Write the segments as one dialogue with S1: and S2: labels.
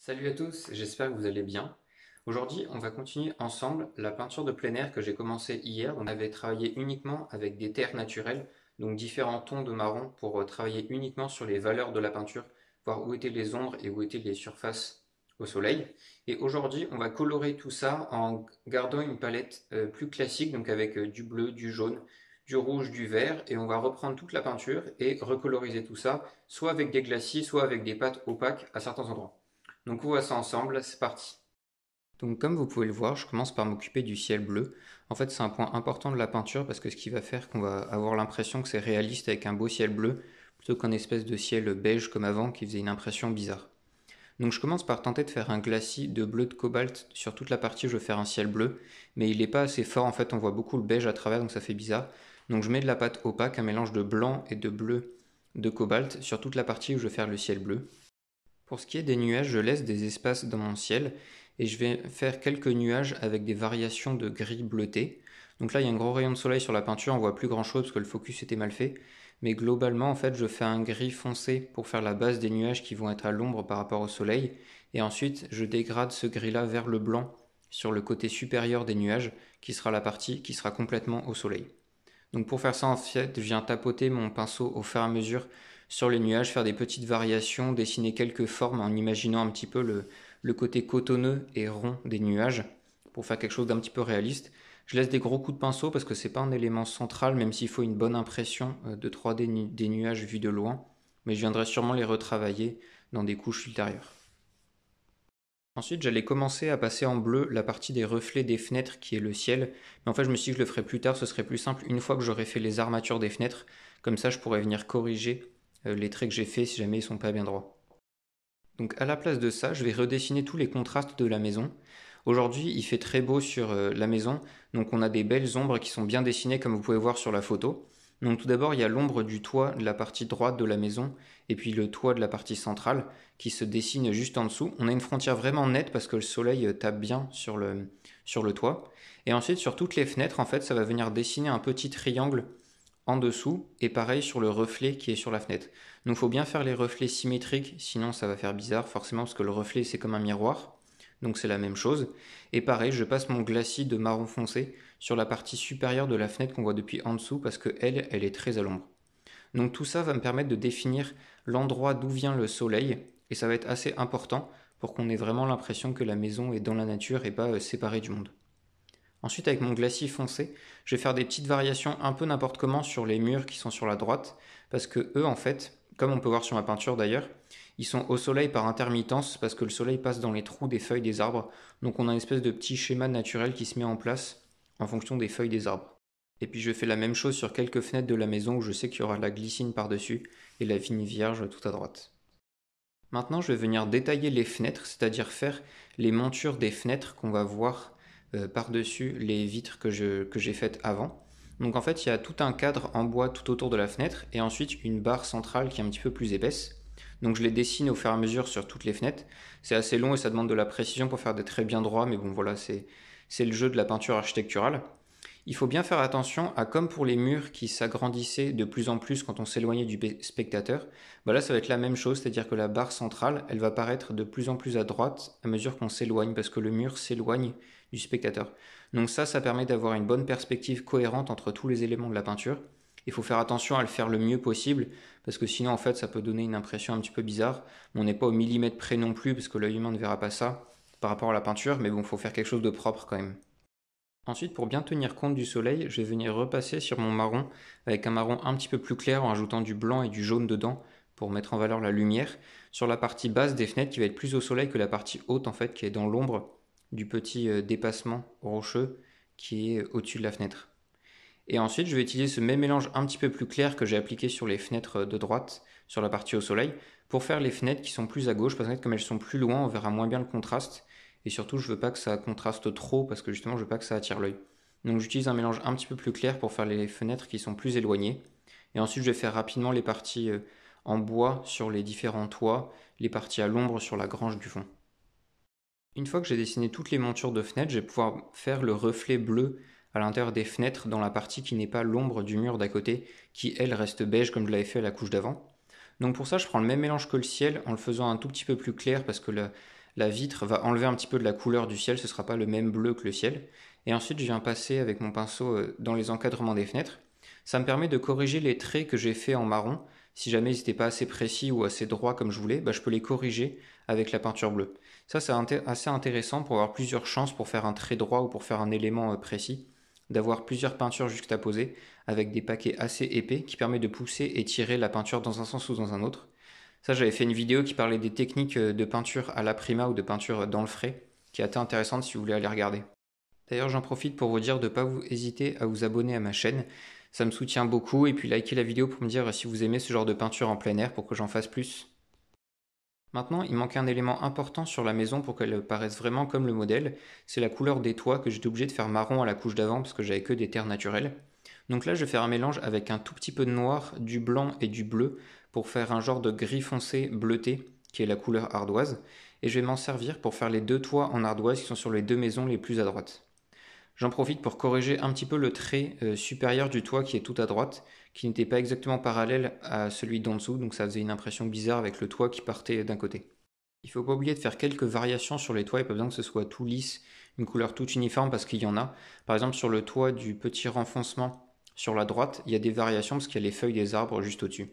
S1: Salut à tous, j'espère que vous allez bien. Aujourd'hui, on va continuer ensemble la peinture de plein air que j'ai commencé hier. On avait travaillé uniquement avec des terres naturelles, donc différents tons de marron pour travailler uniquement sur les valeurs de la peinture, voir où étaient les ombres et où étaient les surfaces au soleil. Et aujourd'hui, on va colorer tout ça en gardant une palette plus classique, donc avec du bleu, du jaune, du rouge, du vert, et on va reprendre toute la peinture et recoloriser tout ça, soit avec des glacis, soit avec des pâtes opaques à certains endroits. Donc on voit ça ensemble, c'est parti. Donc comme vous pouvez le voir, je commence par m'occuper du ciel bleu. En fait, c'est un point important de la peinture parce que ce qui va faire qu'on va avoir l'impression que c'est réaliste avec un beau ciel bleu plutôt qu'un espèce de ciel beige comme avant qui faisait une impression bizarre. Donc je commence par tenter de faire un glacis de bleu de cobalt sur toute la partie où je veux faire un ciel bleu, mais il n'est pas assez fort en fait, on voit beaucoup le beige à travers donc ça fait bizarre. Donc je mets de la pâte opaque, un mélange de blanc et de bleu de cobalt sur toute la partie où je veux faire le ciel bleu. Pour ce qui est des nuages, je laisse des espaces dans mon ciel et je vais faire quelques nuages avec des variations de gris bleuté. Donc là, il y a un gros rayon de soleil sur la peinture, on voit plus grand chose parce que le focus était mal fait. Mais globalement, en fait, je fais un gris foncé pour faire la base des nuages qui vont être à l'ombre par rapport au soleil. Et ensuite, je dégrade ce gris-là vers le blanc sur le côté supérieur des nuages, qui sera la partie qui sera complètement au soleil. Donc pour faire ça, en fait, je viens tapoter mon pinceau au fur et à mesure sur les nuages, faire des petites variations, dessiner quelques formes en imaginant un petit peu le côté cotonneux et rond des nuages pour faire quelque chose d'un petit peu réaliste. Je laisse des gros coups de pinceau parce que c'est pas un élément central, même s'il faut une bonne impression de 3D des nuages vus de loin, mais je viendrai sûrement les retravailler dans des couches ultérieures. Ensuite, j'allais commencer à passer en bleu la partie des reflets des fenêtres qui est le ciel. Mais en fait, je me suis dit que je le ferais plus tard, ce serait plus simple une fois que j'aurai fait les armatures des fenêtres. Comme ça, je pourrais venir corriger les traits que j'ai faits si jamais ils sont pas bien droits. Donc à la place de ça, je vais redessiner tous les contrastes de la maison. Aujourd'hui, il fait très beau sur la maison, donc on a des belles ombres qui sont bien dessinées comme vous pouvez voir sur la photo. Donc tout d'abord, il y a l'ombre du toit de la partie droite de la maison et puis le toit de la partie centrale qui se dessine juste en dessous. On a une frontière vraiment nette parce que le soleil tape bien sur le toit. Et ensuite, sur toutes les fenêtres, en fait, ça va venir dessiner un petit triangle en dessous et pareil sur le reflet qui est sur la fenêtre. Donc il faut bien faire les reflets symétriques, sinon ça va faire bizarre forcément parce que le reflet c'est comme un miroir. Donc c'est la même chose. Et pareil, je passe mon glacis de marron foncé sur la partie supérieure de la fenêtre qu'on voit depuis en dessous parce que elle est très à l'ombre. Donc tout ça va me permettre de définir l'endroit d'où vient le soleil et ça va être assez important pour qu'on ait vraiment l'impression que la maison est dans la nature et pas séparée du monde. Ensuite, avec mon glacis foncé, je vais faire des petites variations un peu n'importe comment sur les murs qui sont sur la droite, parce que eux, en fait, comme on peut voir sur ma peinture d'ailleurs, ils sont au soleil par intermittence, parce que le soleil passe dans les trous des feuilles des arbres, donc on a une espèce de petit schéma naturel qui se met en place en fonction des feuilles des arbres. Et puis je fais la même chose sur quelques fenêtres de la maison où je sais qu'il y aura la glycine par-dessus et la vigne vierge tout à droite. Maintenant, je vais venir détailler les fenêtres, c'est-à-dire faire les montures des fenêtres qu'on va voir par-dessus les vitres que j'ai faites avant. Donc en fait, il y a tout un cadre en bois tout autour de la fenêtre et ensuite une barre centrale qui est un petit peu plus épaisse. Donc je les dessine au fur et à mesure sur toutes les fenêtres. C'est assez long et ça demande de la précision pour faire des traits bien droits, mais bon voilà, c'est le jeu de la peinture architecturale. Il faut bien faire attention à, comme pour les murs qui s'agrandissaient de plus en plus quand on s'éloignait du spectateur, bah là ça va être la même chose, c'est-à-dire que la barre centrale, elle va paraître de plus en plus à droite à mesure qu'on s'éloigne, parce que le mur s'éloigne du spectateur. Donc ça permet d'avoir une bonne perspective cohérente entre tous les éléments de la peinture. Il faut faire attention à le faire le mieux possible, parce que sinon en fait ça peut donner une impression un petit peu bizarre. On n'est pas au millimètre près non plus, parce que l'œil humain ne verra pas ça par rapport à la peinture, mais bon, il faut faire quelque chose de propre quand même. Ensuite, pour bien tenir compte du soleil, je vais venir repasser sur mon marron avec un marron un petit peu plus clair en ajoutant du blanc et du jaune dedans pour mettre en valeur la lumière sur la partie basse des fenêtres qui va être plus au soleil que la partie haute en fait qui est dans l'ombre du petit dépassement rocheux qui est au-dessus de la fenêtre. Et ensuite, je vais utiliser ce même mélange un petit peu plus clair que j'ai appliqué sur les fenêtres de droite, sur la partie au soleil, pour faire les fenêtres qui sont plus à gauche, parce que comme elles sont plus loin, on verra moins bien le contraste. Et surtout, je veux pas que ça contraste trop, parce que justement, je veux pas que ça attire l'œil. Donc j'utilise un mélange un petit peu plus clair pour faire les fenêtres qui sont plus éloignées. Et ensuite, je vais faire rapidement les parties en bois sur les différents toits, les parties à l'ombre sur la grange du fond. Une fois que j'ai dessiné toutes les montures de fenêtres, je vais pouvoir faire le reflet bleu à l'intérieur des fenêtres dans la partie qui n'est pas l'ombre du mur d'à côté, qui elle reste beige comme je l'avais fait à la couche d'avant. Donc pour ça, je prends le même mélange que le ciel en le faisant un tout petit peu plus clair parce que la vitre va enlever un petit peu de la couleur du ciel, ce ne sera pas le même bleu que le ciel. Et ensuite, je viens passer avec mon pinceau dans les encadrements des fenêtres. Ça me permet de corriger les traits que j'ai faits en marron. Si jamais ils n'étaient pas assez précis ou assez droits comme je voulais, je peux les corriger avec la peinture bleue. Ça, c'est assez intéressant pour avoir plusieurs chances pour faire un trait droit ou pour faire un élément précis, d'avoir plusieurs peintures juxtaposées avec des paquets assez épais qui permettent de pousser et tirer la peinture dans un sens ou dans un autre. Ça, j'avais fait une vidéo qui parlait des techniques de peinture à l'aprima ou de peinture dans le frais, qui est assez intéressante si vous voulez aller regarder. D'ailleurs, j'en profite pour vous dire de ne pas vous hésiter à vous abonner à ma chaîne. Ça me soutient beaucoup et puis likez la vidéo pour me dire si vous aimez ce genre de peinture en plein air pour que j'en fasse plus. Maintenant, il manque un élément important sur la maison pour qu'elle paraisse vraiment comme le modèle, c'est la couleur des toits que j'étais obligé de faire marron à la couche d'avant parce que j'avais que des terres naturelles. Donc là, je vais faire un mélange avec un tout petit peu de noir, du blanc et du bleu pour faire un genre de gris foncé bleuté qui est la couleur ardoise. Et je vais m'en servir pour faire les deux toits en ardoise qui sont sur les deux maisons les plus à droite. J'en profite pour corriger un petit peu le trait supérieur du toit qui est tout à droite, qui n'était pas exactement parallèle à celui d'en dessous, donc ça faisait une impression bizarre avec le toit qui partait d'un côté. Il ne faut pas oublier de faire quelques variations sur les toits, il n'y a pas besoin que ce soit tout lisse, une couleur toute uniforme parce qu'il y en a. Par exemple sur le toit du petit renfoncement sur la droite, il y a des variations parce qu'il y a les feuilles des arbres juste au-dessus.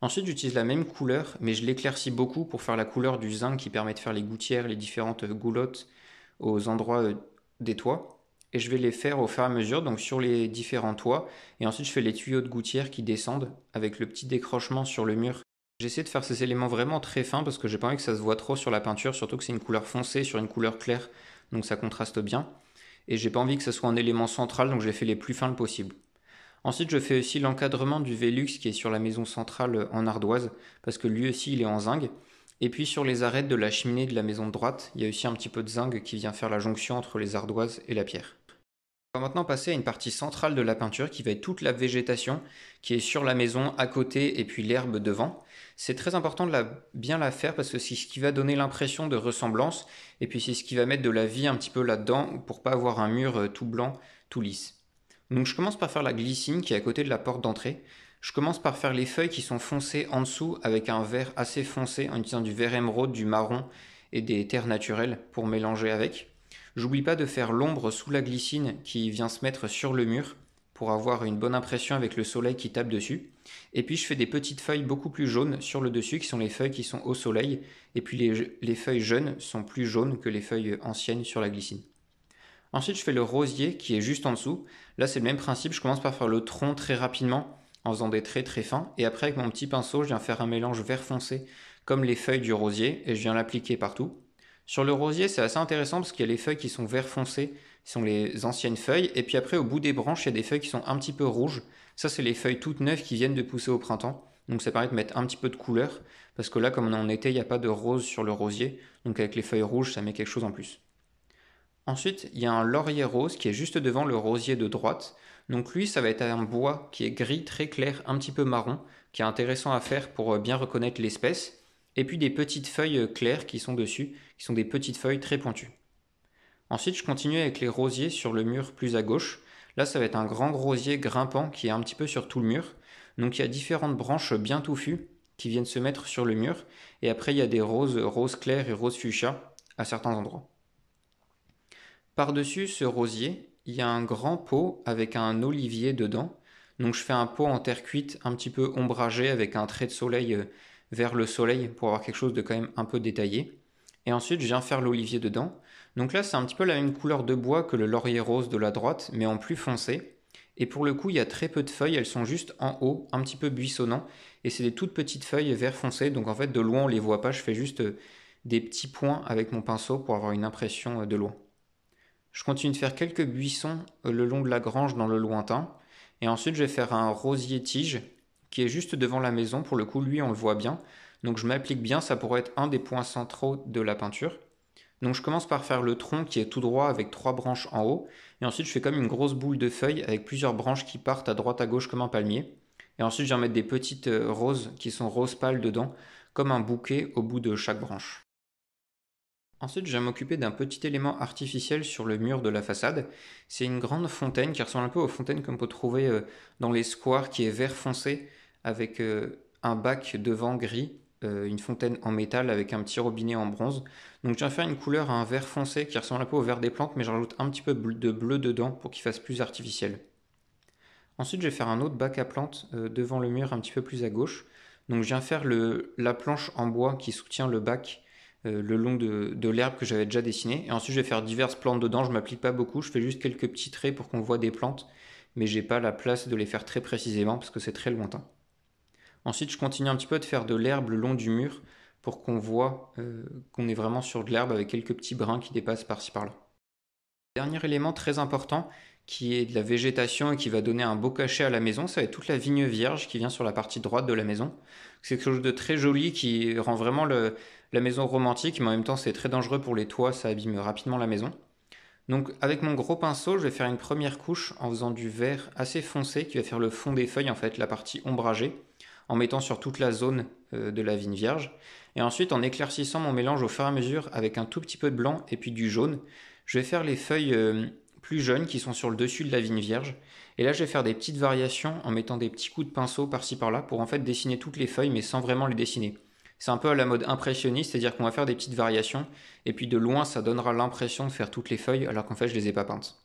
S1: Ensuite j'utilise la même couleur, mais je l'éclaircis beaucoup pour faire la couleur du zinc qui permet de faire les gouttières, les différentes goulottes aux endroits des toits. Et je vais les faire au fur et à mesure, donc sur les différents toits. Et ensuite je fais les tuyaux de gouttière qui descendent avec le petit décrochement sur le mur. J'essaie de faire ces éléments vraiment très fins parce que j'ai pas envie que ça se voit trop sur la peinture, surtout que c'est une couleur foncée sur une couleur claire, donc ça contraste bien. Et j'ai pas envie que ça soit un élément central, donc je les fais les plus fins possible. Ensuite, je fais aussi l'encadrement du Velux qui est sur la maison centrale en ardoise, parce que lui aussi il est en zinc. Et puis sur les arêtes de la cheminée de la maison de droite, il y a aussi un petit peu de zinc qui vient faire la jonction entre les ardoises et la pierre. On va maintenant passer à une partie centrale de la peinture qui va être toute la végétation qui est sur la maison à côté et puis l'herbe devant. C'est très important de bien la faire parce que c'est ce qui va donner l'impression de ressemblance et puis c'est ce qui va mettre de la vie un petit peu là-dedans pour pas avoir un mur tout blanc, tout lisse. Donc je commence par faire la glycine qui est à côté de la porte d'entrée. Je commence par faire les feuilles qui sont foncées en dessous avec un vert assez foncé en utilisant du vert émeraude, du marron et des terres naturelles pour mélanger avec. J'oublie pas de faire l'ombre sous la glycine qui vient se mettre sur le mur pour avoir une bonne impression avec le soleil qui tape dessus. Et puis je fais des petites feuilles beaucoup plus jaunes sur le dessus qui sont les feuilles qui sont au soleil. Et puis les feuilles jeunes sont plus jaunes que les feuilles anciennes sur la glycine. Ensuite, je fais le rosier qui est juste en dessous. Là, c'est le même principe. Je commence par faire le tronc très rapidement en faisant des traits très fins. Et après, avec mon petit pinceau, je viens faire un mélange vert foncé comme les feuilles du rosier et je viens l'appliquer partout. Sur le rosier, c'est assez intéressant parce qu'il y a les feuilles qui sont vert foncé, qui sont les anciennes feuilles. Et puis après, au bout des branches, il y a des feuilles qui sont un petit peu rouges. Ça, c'est les feuilles toutes neuves qui viennent de pousser au printemps. Donc ça permet de mettre un petit peu de couleur. Parce que là, comme on est en été, il n'y a pas de rose sur le rosier. Donc avec les feuilles rouges, ça met quelque chose en plus. Ensuite, il y a un laurier rose qui est juste devant le rosier de droite. Donc lui, ça va être un bois qui est gris, très clair, un petit peu marron, qui est intéressant à faire pour bien reconnaître l'espèce. Et puis des petites feuilles claires qui sont dessus, qui sont des petites feuilles très pointues. Ensuite, je continue avec les rosiers sur le mur plus à gauche. Là, ça va être un grand rosier grimpant qui est un petit peu sur tout le mur. Donc il y a différentes branches bien touffues qui viennent se mettre sur le mur. Et après, il y a des roses clairs et roses fuchsia à certains endroits. Par-dessus ce rosier, il y a un grand pot avec un olivier dedans. Donc je fais un pot en terre cuite un petit peu ombragé avec un trait de soleil vers le soleil pour avoir quelque chose de quand même un peu détaillé. Et ensuite je viens faire l'olivier dedans. Donc là c'est un petit peu la même couleur de bois que le laurier rose de la droite, mais en plus foncé. Et pour le coup il y a très peu de feuilles, elles sont juste en haut, un petit peu buissonnant. Et c'est des toutes petites feuilles vert foncé, donc en fait de loin on les voit pas, je fais juste des petits points avec mon pinceau pour avoir une impression de loin. Je continue de faire quelques buissons le long de la grange dans le lointain. Et ensuite, je vais faire un rosier tige qui est juste devant la maison. Pour le coup, lui, on le voit bien. Donc je m'applique bien, ça pourrait être un des points centraux de la peinture. Donc je commence par faire le tronc qui est tout droit avec 3 branches en haut. Et ensuite, je fais comme une grosse boule de feuilles avec plusieurs branches qui partent à droite à gauche comme un palmier. Et ensuite, je viens mettre des petites roses qui sont roses pâles dedans, comme un bouquet au bout de chaque branche. Ensuite, je vais m'occuper d'un petit élément artificiel sur le mur de la façade. C'est une grande fontaine qui ressemble un peu aux fontaines qu'on peut trouver dans les squares, qui est vert foncé avec un bac devant gris une fontaine en métal avec un petit robinet en bronze. Donc je viens faire une couleur à un vert foncé qui ressemble un peu au vert des plantes, mais je rajoute un petit peu de bleu dedans pour qu'il fasse plus artificiel. Ensuite, je vais faire un autre bac à plantes devant le mur un petit peu plus à gauche. Donc je viens faire la planche en bois qui soutient le bac le long de l'herbe que j'avais déjà dessinée. Et ensuite, je vais faire diverses plantes dedans. Je ne m'applique pas beaucoup, je fais juste quelques petits traits pour qu'on voit des plantes, mais j'ai pas la place de les faire très précisément parce que c'est très lointain. Ensuite, je continue un petit peu de faire de l'herbe le long du mur pour qu'on voit qu'on est vraiment sur de l'herbe avec quelques petits brins qui dépassent par-ci par-là. Dernier élément très important qui est de la végétation et qui va donner un beau cachet à la maison, ça va être toute la vigne vierge qui vient sur la partie droite de la maison. C'est quelque chose de très joli qui rend vraiment la maison romantique, mais en même temps c'est très dangereux pour les toits, ça abîme rapidement la maison. Donc avec mon gros pinceau, je vais faire une première couche en faisant du vert assez foncé qui va faire le fond des feuilles, en fait la partie ombragée, en mettant sur toute la zone de la vigne vierge. Et ensuite en éclaircissant mon mélange au fur et à mesure avec un tout petit peu de blanc et puis du jaune, je vais faire les feuilles plus jeunes qui sont sur le dessus de la vigne vierge. Et là je vais faire des petites variations en mettant des petits coups de pinceau par-ci par-là pour en fait dessiner toutes les feuilles mais sans vraiment les dessiner. C'est un peu à la mode impressionniste, c'est-à-dire qu'on va faire des petites variations, et puis de loin ça donnera l'impression de faire toutes les feuilles alors qu'en fait je les ai pas peintes.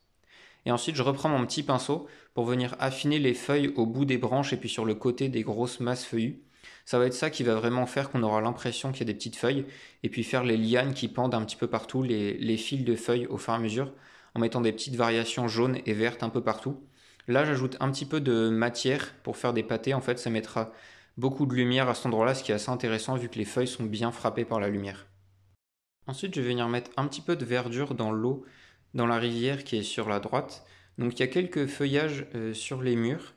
S1: Et ensuite je reprends mon petit pinceau pour venir affiner les feuilles au bout des branches et puis sur le côté des grosses masses feuillues. Ça va être ça qui va vraiment faire qu'on aura l'impression qu'il y a des petites feuilles, et puis faire les lianes qui pendent un petit peu partout, les fils de feuilles au fur et à mesure, en mettant des petites variations jaunes et vertes un peu partout. Là j'ajoute un petit peu de matière pour faire des pâtés, en fait ça mettra beaucoup de lumière à cet endroit-là, ce qui est assez intéressant vu que les feuilles sont bien frappées par la lumière. Ensuite, je vais venir mettre un petit peu de verdure dans l'eau, dans la rivière qui est sur la droite. Donc il y a quelques feuillages sur les murs,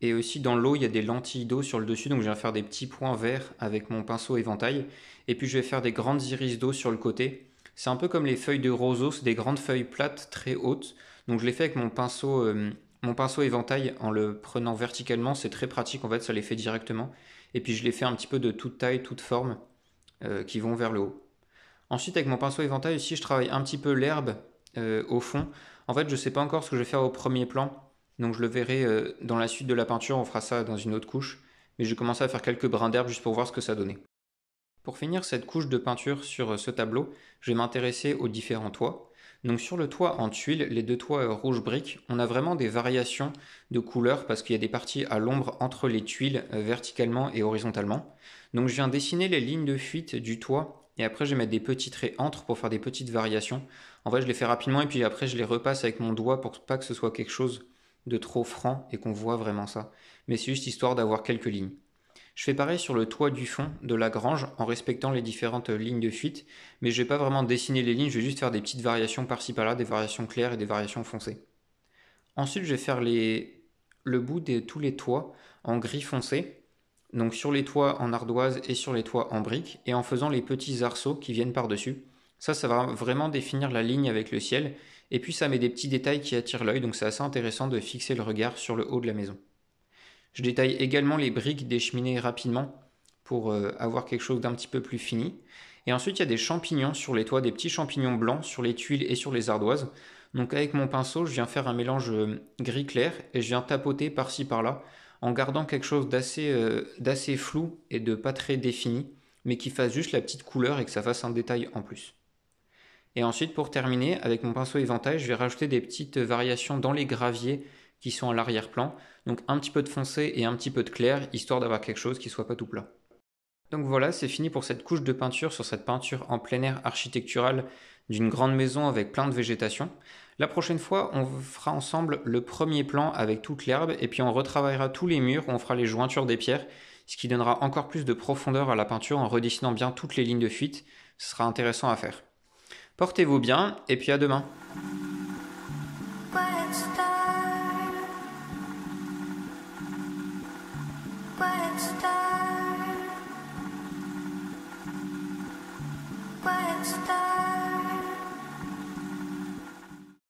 S1: et aussi dans l'eau, il y a des lentilles d'eau sur le dessus, donc je vais faire des petits points verts avec mon pinceau éventail, et puis je vais faire des grandes iris d'eau sur le côté. C'est un peu comme les feuilles de roseau, c'est des grandes feuilles plates très hautes, donc je les fais avec mon pinceau éventail en le prenant verticalement, c'est très pratique en fait, ça les fait directement. Et puis je les fais un petit peu de toute taille, toute forme, qui vont vers le haut. Ensuite avec mon pinceau éventail aussi, je travaille un petit peu l'herbe au fond. En fait je ne sais pas encore ce que je vais faire au premier plan, donc je le verrai dans la suite de la peinture, on fera ça dans une autre couche. Mais je vais commencer à faire quelques brins d'herbe juste pour voir ce que ça donnait. Pour finir cette couche de peinture sur ce tableau, je vais m'intéresser aux différents toits. Donc sur le toit en tuiles, les deux toits rouge brique, on a vraiment des variations de couleurs parce qu'il y a des parties à l'ombre entre les tuiles verticalement et horizontalement. Donc je viens dessiner les lignes de fuite du toit et après je vais mettre des petits traits entre pour faire des petites variations. En fait je les fais rapidement et puis après je les repasse avec mon doigt pour pas que ce soit quelque chose de trop franc et qu'on voit vraiment ça. Mais c'est juste histoire d'avoir quelques lignes. Je fais pareil sur le toit du fond de la grange en respectant les différentes lignes de fuite, mais je ne vais pas vraiment dessiner les lignes, je vais juste faire des petites variations par-ci par-là, des variations claires et des variations foncées. Ensuite, je vais faire le bout de tous les toits en gris foncé, donc sur les toits en ardoise et sur les toits en brique, et en faisant les petits arceaux qui viennent par-dessus. Ça va vraiment définir la ligne avec le ciel, et puis ça met des petits détails qui attirent l'œil, donc c'est assez intéressant de fixer le regard sur le haut de la maison. Je détaille également les briques des cheminées rapidement pour avoir quelque chose d'un petit peu plus fini. Et ensuite, il y a des champignons sur les toits, des petits champignons blancs sur les tuiles et sur les ardoises. Donc avec mon pinceau, je viens faire un mélange gris clair et je viens tapoter par-ci par-là en gardant quelque chose d'assez flou et de pas très défini, mais qui fasse juste la petite couleur et que ça fasse un détail en plus. Et ensuite, pour terminer, avec mon pinceau éventail, je vais rajouter des petites variations dans les graviers qui sont à l'arrière-plan. Donc un petit peu de foncé et un petit peu de clair, histoire d'avoir quelque chose qui soit pas tout plat. Donc voilà, c'est fini pour cette couche de peinture sur cette peinture en plein air architecturale d'une grande maison avec plein de végétation. La prochaine fois, on fera ensemble le premier plan avec toute l'herbe et puis on retravaillera tous les murs, on fera les jointures des pierres, ce qui donnera encore plus de profondeur à la peinture en redessinant bien toutes les lignes de fuite. Ce sera intéressant à faire. Portez-vous bien et puis à demain. Star